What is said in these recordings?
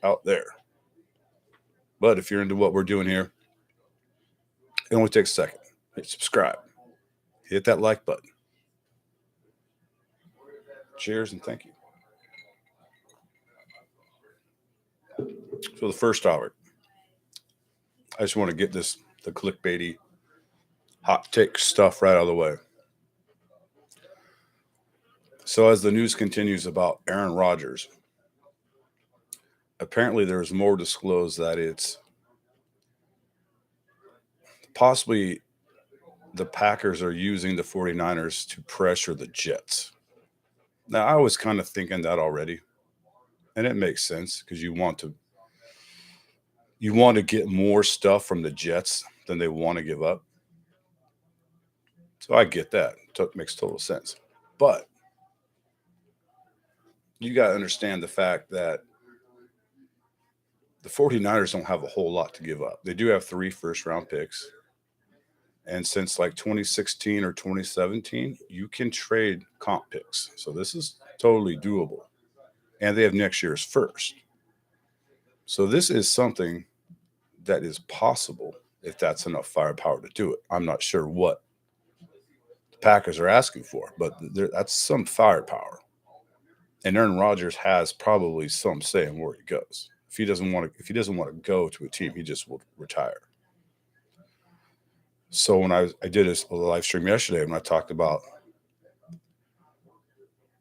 out there. But if you're into what we're doing here, it only takes a second. Hit subscribe, hit that like button. Cheers and thank you. So the first topic, I just want to get the clickbaity hot take stuff right out of the way. So as the news continues about Aaron Rodgers, apparently there's more disclosed that it's possibly the Packers are using the 49ers to pressure the Jets. Now I was kind of thinking that already, and it makes sense because you want to get more stuff from the Jets than they want to give up. So I get that. Makes total sense. But you got to understand the fact that the 49ers don't have a whole lot to give up. They do have 3 first-round picks. And since like 2016 or 2017, you can trade comp picks. So this is totally doable. And they have next year's first. So this is something that is possible if that's enough firepower to do it. I'm not sure what the Packers are asking for, but that's some firepower. And Aaron Rodgers has probably some say in where he goes. If he doesn't want to go to a team, he just will retire. So when I did a live stream yesterday when I talked about,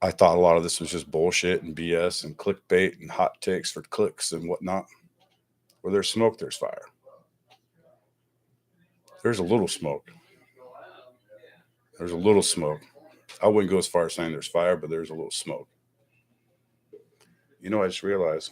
I thought a lot of this was just bullshit and BS and clickbait and hot takes for clicks and whatnot. Where there's smoke, there's fire. There's a little smoke. There's a little smoke. I wouldn't go as far as saying there's fire, but there's a little smoke. I just realized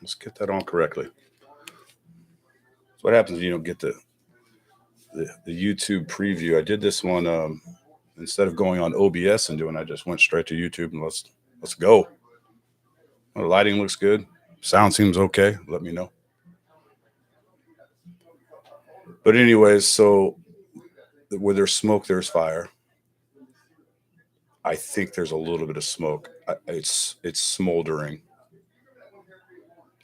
let's get that on correctly. So what happens if you don't get the YouTube preview? I did this one instead of going on OBS and doing. I just went straight to YouTube and let's go. The lighting looks good. Sound seems okay. Let me know. But anyways, so where there's smoke, there's fire. I think there's a little bit of smoke. It's smoldering.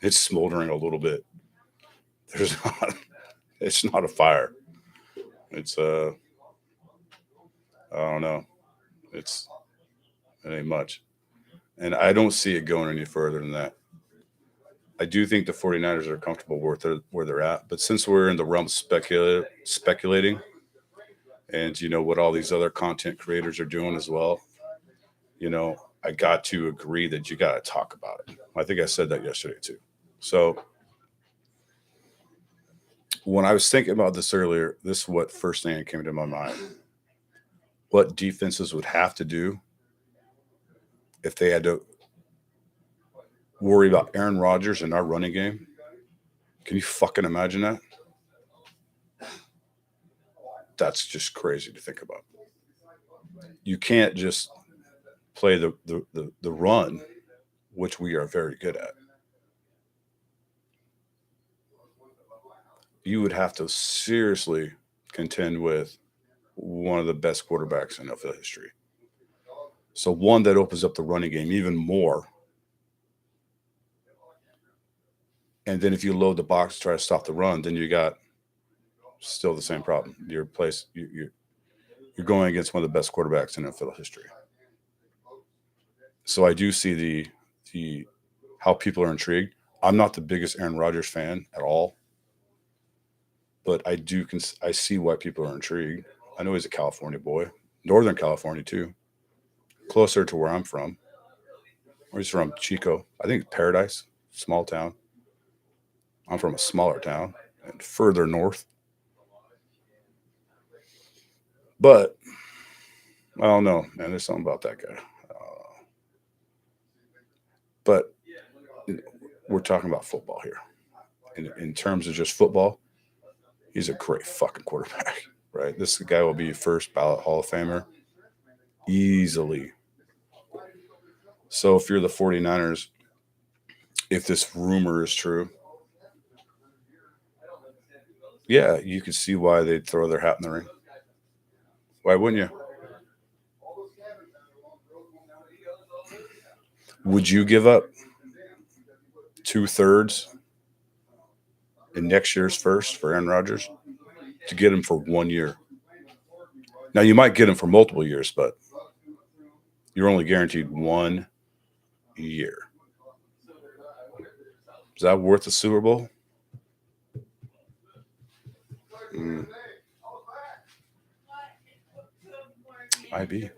It's smoldering a little bit. There's not. It's not a fire. It's I don't know. It ain't much, and I don't see it going any further than that. I do think the 49ers are comfortable where they're at, but since we're in the realm of speculating, and what all these other content creators are doing as well, I got to agree that you got to talk about it. I think I said that yesterday too. So when I was thinking about this earlier, this is what first thing that came to my mind. What defenses would have to do if they had to worry about Aaron Rodgers in our running game. Can you fucking imagine that? That's just crazy to think about. You can't just play the run, which we are very good at. You would have to seriously contend with one of the best quarterbacks in NFL history. So one that opens up the running game even more. And then if you load the box to try to stop the run, then you got still the same problem. You're going against one of the best quarterbacks in NFL history. So I do see the how people are intrigued. I'm not the biggest Aaron Rodgers fan at all, but I see why people are intrigued. I know he's a California boy, Northern California too, closer to where I'm from. Where he's from, Chico. I think Paradise, small town. I'm from a smaller town and further north. But I don't know, man. There's something about that guy. But we're talking about football here. In terms of just football, he's a great fucking quarterback, right? This guy will be first ballot Hall of Famer easily. So if you're the 49ers, if this rumor is true, Yeah, you could see why they'd throw their hat in the ring. Why wouldn't you? Would you give up 2/3 in next year's first for Aaron Rodgers to get him for 1 year? Now you might get him for multiple years, but you're only guaranteed 1 year. Is that worth the Super Bowl? Mm, might be.